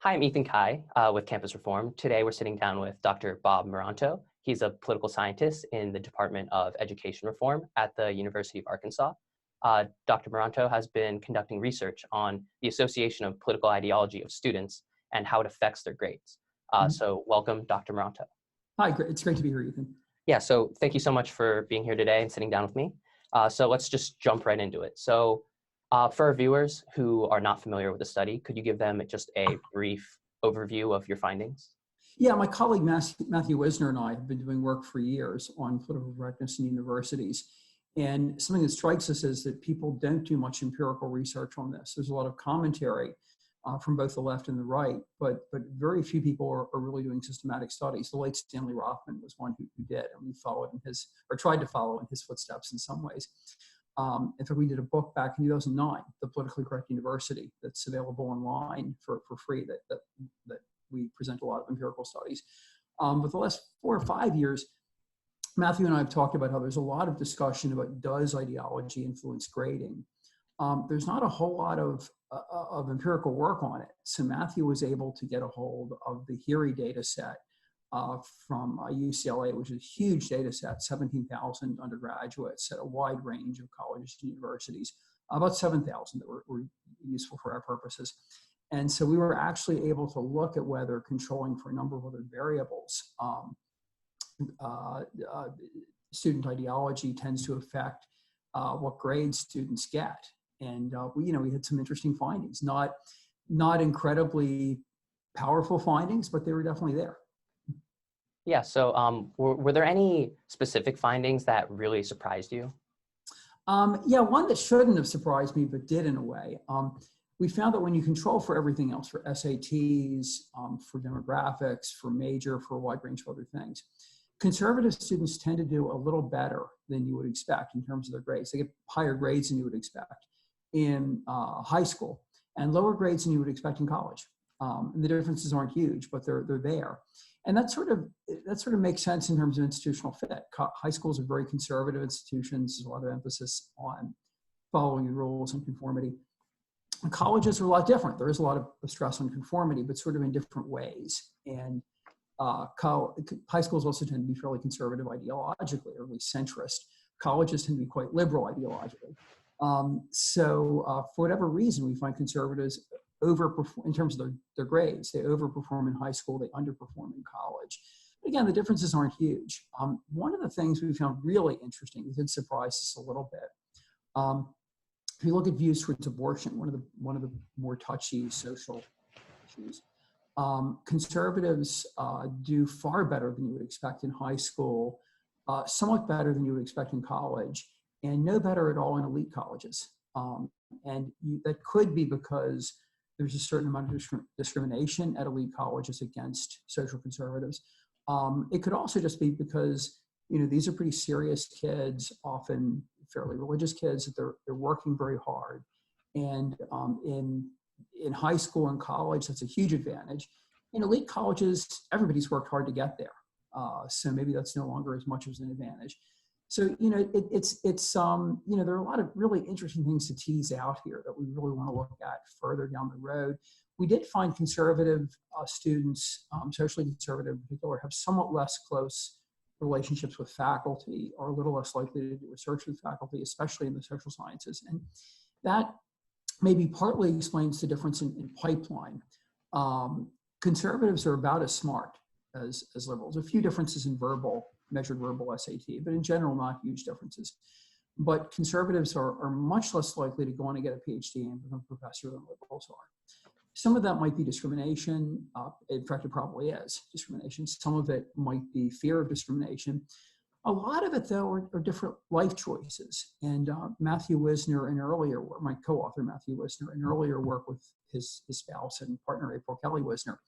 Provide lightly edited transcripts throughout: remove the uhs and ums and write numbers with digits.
Hi, I'm Ethan Kai with Campus Reform. Today we're sitting down with Dr. Bob Moranto. He's a political scientist in the Department of Education Reform at the University of Arkansas. Dr. Moranto has been conducting research on the association of political ideology of students and how it affects their grades. So welcome, Dr. Moranto. Hi, it's great to be here, Ethan. Yeah, so thank you so much for being here today and sitting down with me. So let's just jump right into it. So for our viewers who are not familiar with the study, could you give them just a brief overview of your findings? Yeah, my colleague Matthew Wisner and I have been doing work for years on political correctness in universities. And something that strikes us is that people don't do much empirical research on this. There's a lot of commentary from both the left and the right, but very few people are really doing systematic studies. The late Stanley Rothman was one who did, and we followed in his, or tried to follow in his footsteps in some ways. In fact, we did a book back in 2009, The Politically Correct University, that's available online for free, that we present a lot of empirical studies. But the last 4 or 5 years, Matthew and I have talked about how there's a lot of discussion about does ideology influence grading. There's not a whole lot of empirical work on it. So Matthew was able to get a hold of the HERE data set from UCLA, which is a huge data set, 17,000 undergraduates at a wide range of colleges and universities, about 7,000 that were useful for our purposes. And so we were actually able to look at whether controlling for a number of other variables, student ideology tends to affect what grades students get. And we had some interesting findings, not incredibly powerful findings, but they were definitely there. Yeah, so were there any specific findings that really surprised you? Yeah, one that shouldn't have surprised me, but did in a way. We found that when you control for everything else, for SATs, for demographics, for major, for a wide range of other things, conservative students tend to do a little better than you would expect in terms of their grades. They get higher grades than you would expect in high school and lower grades than you would expect in college. And the differences aren't huge, but they're there. And that sort of makes sense in terms of institutional fit. High schools are very conservative institutions. There's a lot of emphasis on following the rules and conformity. And colleges are a lot different. There is a lot of stress on conformity, but sort of in different ways. And high schools also tend to be fairly conservative ideologically, or at least centrist. Colleges tend to be quite liberal ideologically. So for whatever reason, we find conservatives overperform in terms of their grades. They overperform in high school, they underperform in college. But again, the differences aren't huge. One of the things we found really interesting, that did surprise us a little bit, if you look at views towards abortion, one of the more touchy social issues, conservatives do far better than you would expect in high school, somewhat better than you would expect in college, and no better at all in elite colleges. That could be because there's a certain amount of discrimination at elite colleges against social conservatives. It could also just be because these are pretty serious kids, often fairly religious kids, that they're working very hard. And in high school and college, that's a huge advantage. In elite colleges, everybody's worked hard to get there. So maybe that's no longer as much as an advantage. So, there are a lot of really interesting things to tease out here that we really want to look at further down the road. We did find conservative students, socially conservative in particular, have somewhat less close relationships with faculty, or a little less likely to do research with faculty, especially in the social sciences. And that maybe partly explains the difference in pipeline. Conservatives are about as smart as liberals. A few differences in measured verbal SAT, but in general, not huge differences. But conservatives are much less likely to go on and get a PhD and become a professor than liberals are. Some of that might be discrimination. In fact, it probably is discrimination. Some of it might be fear of discrimination. A lot of it, though, are different life choices. And Matthew Wisner, in earlier work, my co-author Matthew Wisner, in earlier work with his spouse and partner April Kelly Wisner,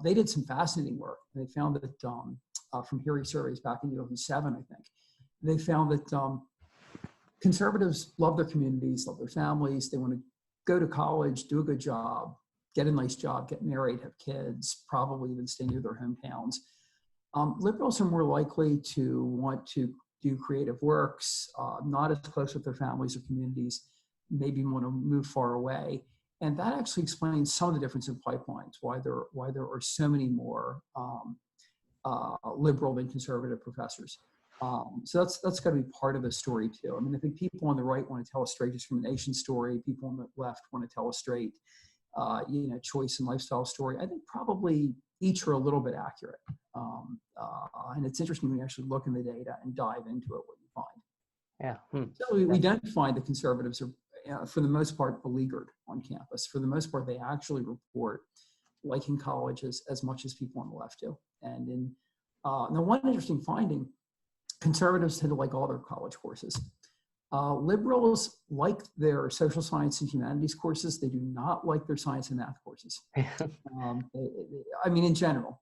they did some fascinating work. They found that from HERE surveys back in 2007, I think, they found that conservatives love their communities, love their families. They want to go to college, do a good job, get a nice job, get married, have kids, probably even stay near their hometowns. Liberals are more likely to want to do creative works, not as close with their families or communities, maybe want to move far away. And that actually explains some of the difference in pipelines, why there are so many more liberal than conservative professors. So that's got to be part of the story too. I mean, I think people on the right want to tell a straight discrimination story. People on the left want to tell a straight, choice and lifestyle story. I think probably each are a little bit accurate. And it's interesting when you actually look in the data and dive into it, what you find. Yeah. So we don't find the conservatives are, for the most part, beleaguered on campus. For the most part, they actually report liking colleges as much as people on the left do. And now one interesting finding, conservatives tend to like all their college courses. Liberals like their social science and humanities courses. They do not like their science and math courses. I mean, in general,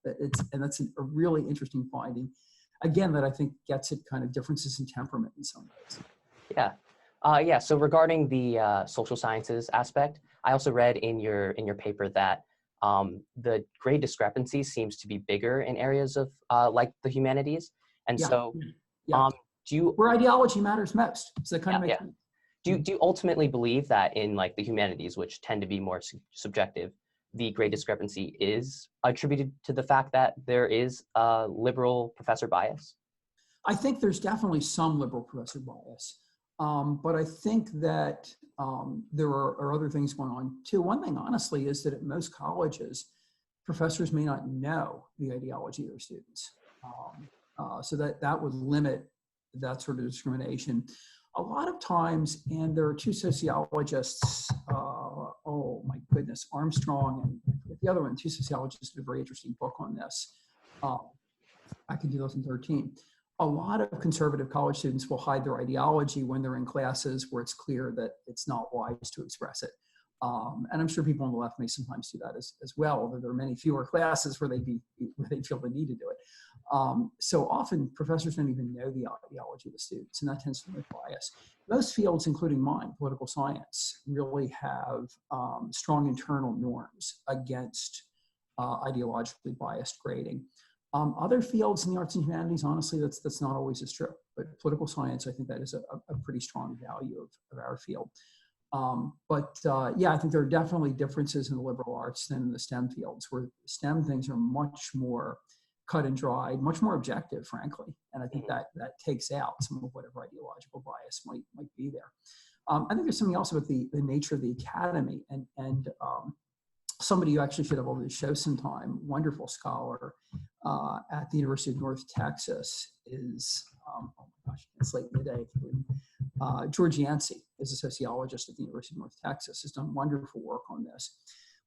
and that's a really interesting finding. Again, that I think gets at kind of differences in temperament in some ways. Yeah. So regarding the social sciences aspect, I also read in your paper that the grade discrepancy seems to be bigger in areas of like the humanities. And so where ideology matters most. So that kind of makes sense. Do you ultimately believe that in like the humanities, which tend to be more subjective, the grade discrepancy is attributed to the fact that there is a liberal professor bias? I think there's definitely some liberal professor bias, but I think that there are other things going on too. One thing, honestly, is that at most colleges, professors may not know the ideology of their students. So that would limit that sort of discrimination. A lot of times, and there are two sociologists, oh my goodness, Armstrong and the other one, two sociologists did a very interesting book on this back in 2013. A lot of conservative college students will hide their ideology when they're in classes where it's clear that it's not wise to express it. And I'm sure people on the left may sometimes do that as well, although there are many fewer classes where they feel the need to do it. So often professors don't even know the ideology of the students, and that tends to make bias. Most fields, including mine, political science, really have strong internal norms against ideologically biased grading. Other fields in the arts and humanities, honestly, that's not always as true. But political science, I think that is a pretty strong value of our field. I think there are definitely differences in the liberal arts than in the STEM fields, where STEM things are much more cut and dried, much more objective, frankly. And I think that takes out some of whatever ideological bias might be there. I think there's something else about the nature of the academy, and somebody who actually should have over the show sometime, wonderful scholar at the University of North Texas is, oh my gosh, it's late in the day. George Yancey is a sociologist at the University of North Texas, has done wonderful work on this.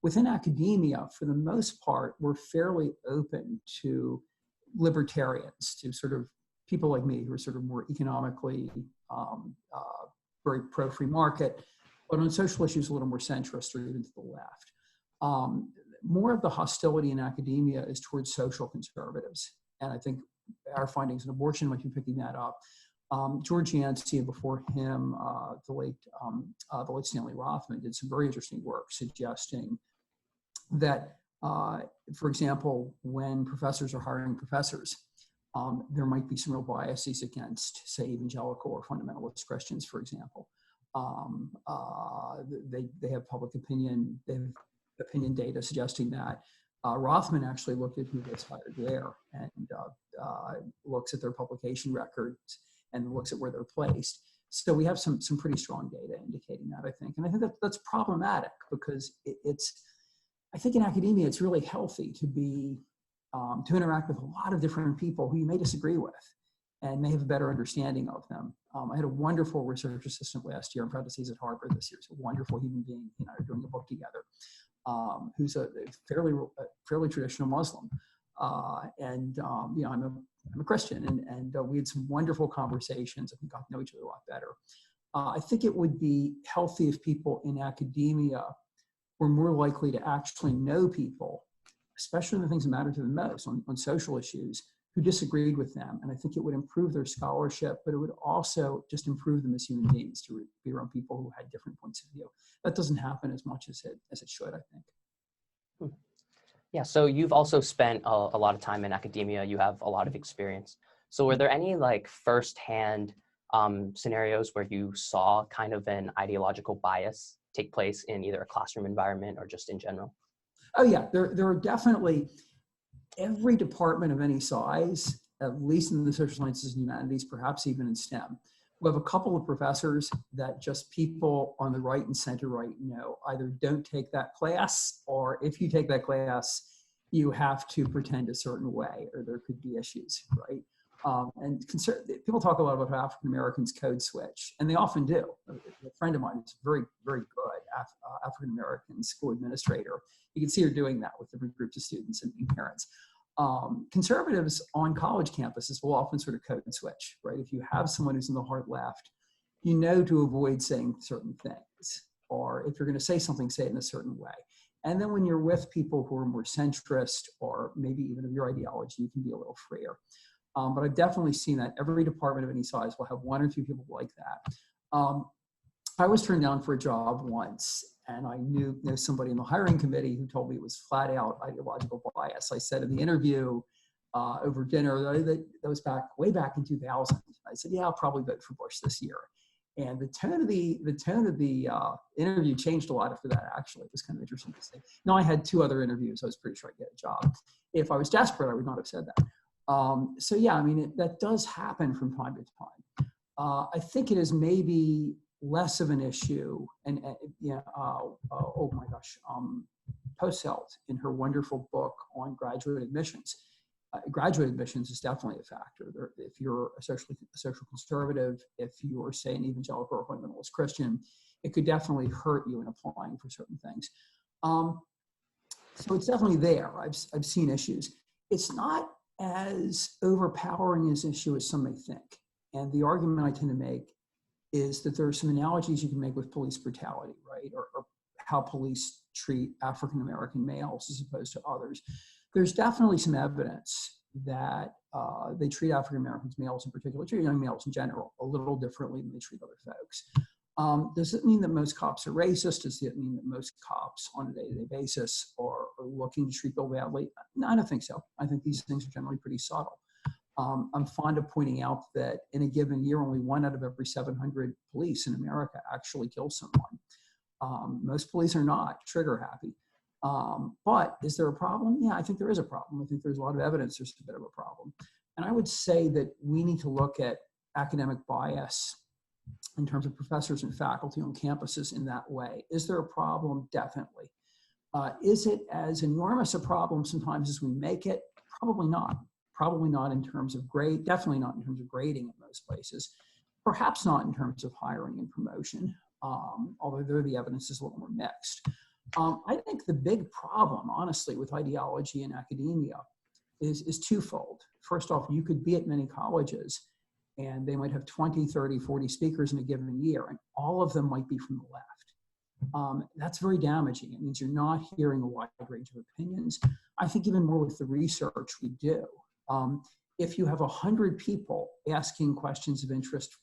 Within academia, for the most part, we're fairly open to libertarians, to sort of people like me who are sort of more economically very pro-free market, but on social issues a little more centrist or even to the left. More of the hostility in academia is towards social conservatives. And I think our findings in abortion might be picking that up. George Yancey, and before him, the late Stanley Rothman, did some very interesting work suggesting that, for example, when professors are hiring professors, there might be some real biases against, say, evangelical or fundamentalist Christians, for example. They have public opinion, they have opinion data suggesting that. Rothman actually looked at who gets hired there and looks at their publication records and looks at where they're placed. So we have some pretty strong data indicating that, I think. And I think that's problematic because I think in academia, it's really healthy to be, to interact with a lot of different people who you may disagree with and may have a better understanding of them. I had a wonderful research assistant last year. I'm proud to say he's at Harvard this year. He's a wonderful human being. He and I are doing a book together. Who's a fairly traditional Muslim. I'm a Christian, and we had some wonderful conversations. I think got to know each other a lot better. I think it would be healthy if people in academia were more likely to actually know people, especially the things that matter to them most on social issues, who disagreed with them. And I think it would improve their scholarship, but it would also just improve them as human beings to be around people who had different points of view. That doesn't happen as much as it should, I think. Yeah, so you've also spent a lot of time in academia. You have a lot of experience. So were there any like firsthand scenarios where you saw kind of an ideological bias take place in either a classroom environment or just in general? Oh yeah, there are definitely, every department of any size, at least in the social sciences and humanities, perhaps even in STEM, we have a couple of professors that just people on the right and center right know either don't take that class, or if you take that class, you have to pretend a certain way, or there could be issues, right? And people talk a lot about how African Americans code switch, and they often do. A friend of mine is very, very good African American school administrator. You can see her doing that with different groups of students and parents. Conservatives on college campuses will often sort of code switch, right? If you have someone who's in the hard left, you know to avoid saying certain things, or if you're going to say something, say it in a certain way. And then when you're with people who are more centrist, or maybe even of your ideology, you can be a little freer. But I've definitely seen that every department of any size will have one or two people like that. I was turned down for a job once, and I knew somebody in the hiring committee who told me it was flat out ideological bias. I said in the interview over dinner, that was way back in 2000. I said, yeah, I'll probably vote for Bush this year. And the tone of the interview changed a lot after that, actually. It was kind of interesting to say. Now, I had 2 other interviews. I was pretty sure I'd get a job. If I was desperate, I would not have said that. So yeah, I mean, that does happen from time to time. I think it is maybe less of an issue, and oh my gosh, Posselt in her wonderful book on graduate admissions. Graduate admissions is definitely a factor. If you're a social conservative, if you're, say, an evangelical or fundamentalist Christian, it could definitely hurt you in applying for certain things. So it's definitely there. I've seen issues. It's not as overpowering as an issue as some may think. And the argument I tend to make is that there are some analogies you can make with police brutality, right? Or how police treat African-American males as opposed to others. There's definitely some evidence that they treat African-American males in particular, treat young males in general, a little differently than they treat other folks. Does it mean that most cops are racist? Does it mean that most cops on a day-to-day basis are looking to treat people badly? No, I don't think so. I think these things are generally pretty subtle. I'm fond of pointing out that in a given year, only 1 out of every 700 police in America actually kills someone. Most police are not trigger happy. But is there a problem? Yeah, I think there is a problem. I think there's a lot of evidence there's a bit of a problem. And I would say that we need to look at academic bias in terms of professors and faculty on campuses in that way. Is there a problem? Definitely. Is it as enormous a problem sometimes as we make it? Probably not. Probably not in terms of grade, definitely not in terms of grading in most places. Perhaps not in terms of hiring and promotion, although there the evidence is a little more mixed. I think the big problem, honestly, with ideology in academia is twofold. First off, you could be at many colleges and they might have 20, 30, 40 speakers in a given year, and all of them might be from the left. That's very damaging. It means you're not hearing a wide range of opinions. I think even more with the research we do. If you have 100 people asking questions of interest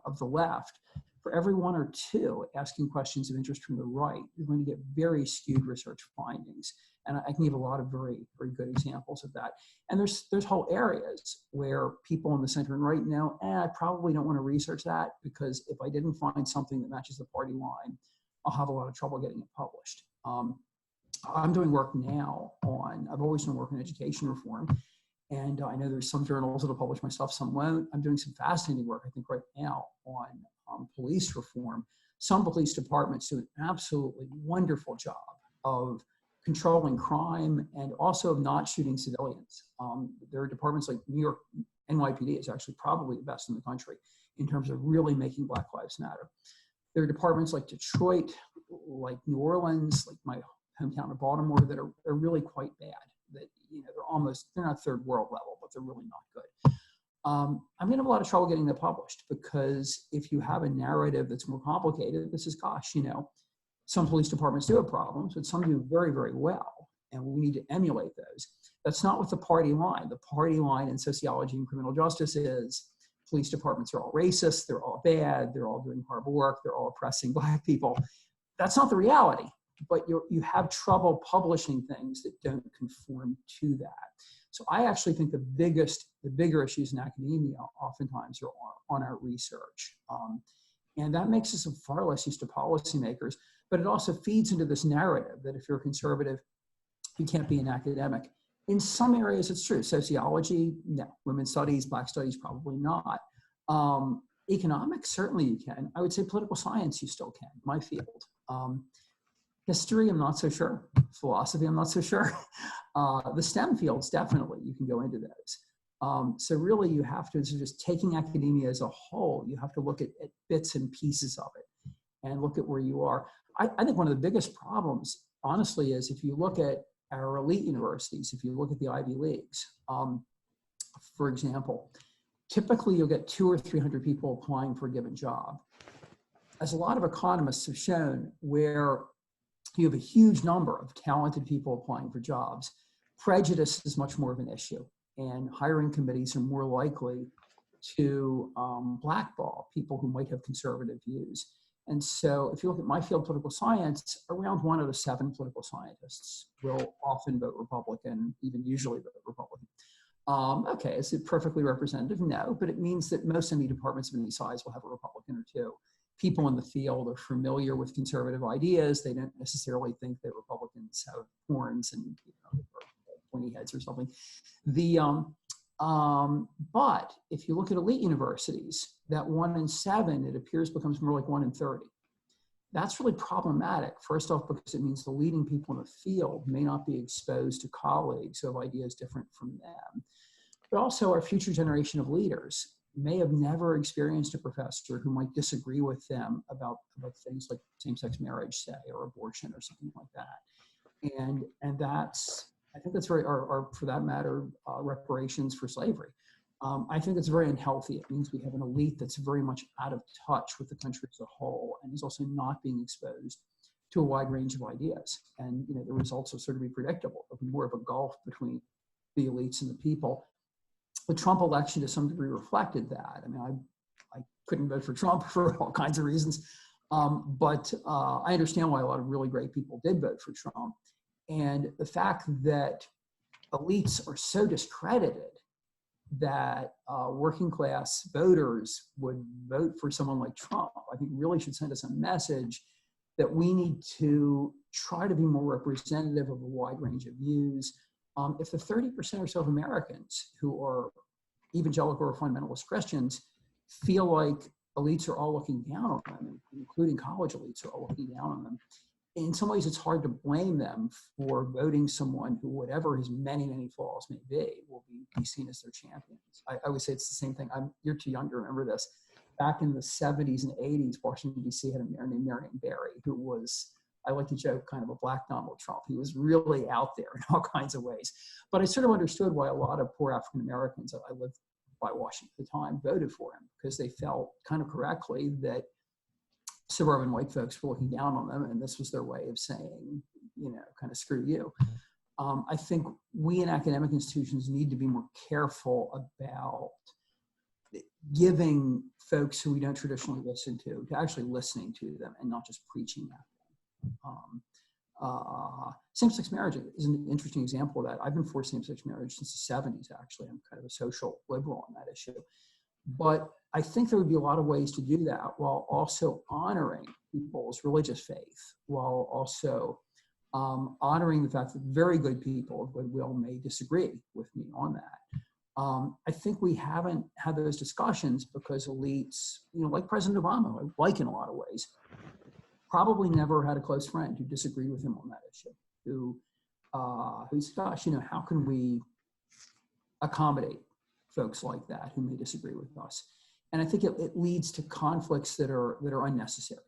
of the left, for every 1 or 2 asking questions of interest from the right, you're going to get very skewed research findings. And I can give a lot of very, very good examples of that. And there's whole areas where people in the center and right know, I probably don't want to research that, because if I didn't find something that matches the party line, I'll have a lot of trouble getting it published. I'm doing work now on, I've always done work in education reform. And I know there's some journals that'll publish my stuff, some won't. I'm doing some fascinating work, I think, right now on police reform. Some police departments do an absolutely wonderful job of controlling crime and also of not shooting civilians. There are departments like New York, NYPD is actually probably the best in the country in terms of really making Black Lives Matter. There are departments like Detroit, like New Orleans, like my hometown of Baltimore, that are really quite bad. That, you know, they're not third world level, but they're really not good. I'm going to have a lot of trouble getting that published, because if you have a narrative that's more complicated, this is, gosh, you know, some police departments do have problems, but some do very, very well, and we need to emulate those. That's not what the party line. The party line in sociology and criminal justice is police departments are all racist, they're all bad, they're all doing horrible work, they're all oppressing Black people. That's not the reality, but you have trouble publishing things that don't conform to that. So I actually think the bigger issues in academia oftentimes are on our research. And that makes us far less used to policymakers, but it also feeds into this narrative that if you're a conservative, you can't be an academic. In some areas, it's true. Sociology, no. Women's studies, Black studies, probably not. Economics, certainly you can. I would say political science, you still can, my field. History, I'm not so sure. Philosophy, I'm not so sure. The STEM fields, definitely, you can go into those. So really, you have to, so just taking academia as a whole, you have to look at bits and pieces of it and look at where you are. I think one of the biggest problems, honestly, is if you look at our elite universities, if you look at the Ivy Leagues, for example, typically you'll get 200 or 300 people applying for a given job. As a lot of economists have shown, where you have a huge number of talented people applying for jobs, prejudice is much more of an issue, and hiring committees are more likely to blackball people who might have conservative views. And so if you look at my field, political science, around 1 out of 7 political scientists will often vote Republican, even usually vote Republican. Okay, is it perfectly representative? No, but it means that most ME departments of any size will have a Republican or two. People in the field are familiar with conservative ideas. They don't necessarily think that Republicans have horns and, you know, or pointy heads or something. But if you look at elite universities, that 1 in 7, it appears, becomes more like 1 in 30. That's really problematic. First off, because it means the leading people in the field may not be exposed to colleagues who have ideas different from them. But also our future generation of leaders may have never experienced a professor who might disagree with them about things like same-sex marriage, say, or abortion or something like that. And that's, I think that's very, or for that matter, reparations for slavery. I think it's very unhealthy. It means we have an elite that's very much out of touch with the country as a whole, and is also not being exposed to a wide range of ideas. And you know, the results are sort of be predictable. There'll be more of a gulf between the elites and the people. The Trump election to some degree reflected that. I mean, I couldn't vote for Trump for all kinds of reasons, but I understand why a lot of really great people did vote for Trump. And the fact that elites are so discredited that working class voters would vote for someone like Trump, I think really should send us a message that we need to try to be more representative of a wide range of views. If the 30% or so of Americans who are evangelical or fundamentalist Christians feel like elites are all looking down on them, including college elites are all looking down on them, in some ways it's hard to blame them for voting someone who, whatever his many, many flaws may be, will be seen as their champions. I would say it's the same thing. You're too young to remember this. Back in the 70s and 80s, Washington, D.C. had a mayor named Marion Barry, who was, I like to joke, kind of a black Donald Trump. He was really out there in all kinds of ways. But I sort of understood why a lot of poor African Americans, I lived by Washington at the time, voted for him, because they felt kind of correctly that suburban white folks were looking down on them, and this was their way of saying, you know, kind of screw you. I think we in academic institutions need to be more careful about giving folks who we don't traditionally listen to actually listening to them and not just preaching at them. Same-sex marriage is an interesting example of that. I've been for same-sex marriage since the 70s, actually. I'm kind of a social liberal on that issue. But I think there would be a lot of ways to do that while also honoring people's religious faith, while also honoring the fact that very good people of goodwill may disagree with me on that. I think we haven't had those discussions because elites, you know, like President Obama, I like in a lot of ways, probably never had a close friend who disagreed with him on that issue, who's, gosh, you know, how can we accommodate folks like that who may disagree with us? And I think it leads to conflicts that are unnecessary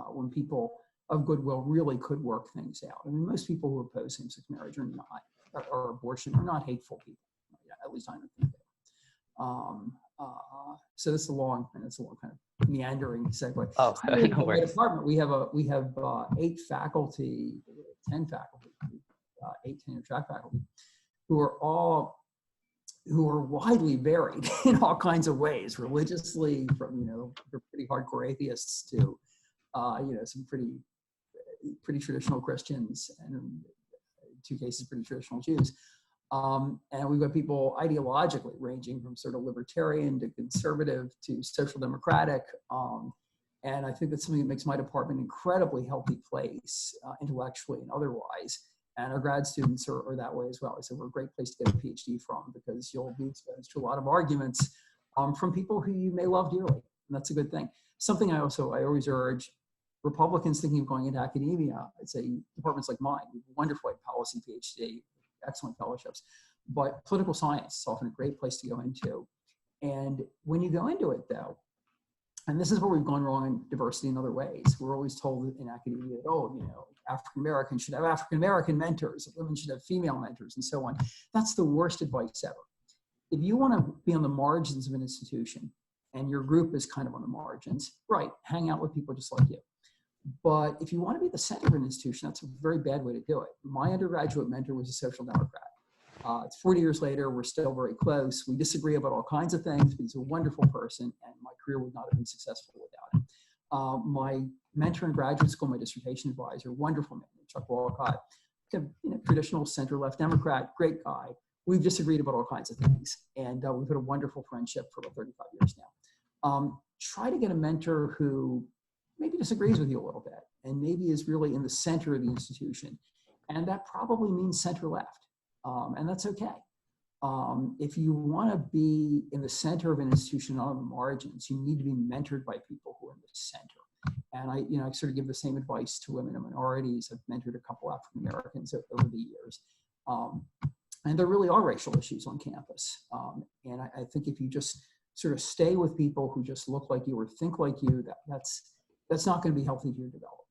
when people of goodwill really could work things out. I mean, most people who oppose same-sex marriage are not, or abortion, are not hateful people. At least I don't think they. So this is a long kind of meandering segue. Oh, no worries. Department, we have 8 faculty, 10 faculty, 8 tenure track faculty, who are widely varied in all kinds of ways, religiously, from, you know, pretty hardcore atheists to, you know, some pretty traditional Christians, and in 2 cases, pretty traditional Jews. And we've got people ideologically ranging from sort of libertarian to conservative to social democratic. And I think that's something that makes my department an incredibly healthy place, intellectually and otherwise. And our grad students are that way as well. So we're a great place to get a PhD from, because you'll be exposed to a lot of arguments from people who you may love dearly. And that's a good thing. Something I always urge Republicans thinking of going into academia, I'd say departments like mine, wonderful policy PhD, excellent fellowships, but political science is often a great place to go into. And when you go into it though, and this is where we've gone wrong in diversity in other ways. We're always told in academia that, oh, African Americans should have African American mentors, women should have female mentors, and so on. That's the worst advice ever. If you want to be on the margins of an institution and your group is kind of on the margins, right, hang out with people just like you. But if you want to be at the center of an institution, that's a very bad way to do it. My undergraduate mentor was a social democrat. It's 40 years later, we're still very close. We disagree about all kinds of things, but he's a wonderful person, and my career would not have been successful without him. My mentor in graduate school, my dissertation advisor, wonderful man, Chuck Walcott, traditional center-left Democrat, great guy. We've disagreed about all kinds of things, and we've had a wonderful friendship for about 35 years now. Try to get a mentor who maybe disagrees with you a little bit, and maybe is really in the center of the institution, and that probably means center-left. And that's okay. If you want to be in the center of an institution on the margins, you need to be mentored by people who are in the center. And I sort of give the same advice to women and minorities. I've mentored a couple African Americans over the years. And there really are racial issues on campus. And I think if you just sort of stay with people who just look like you or think like you, that's not going to be healthy to your development.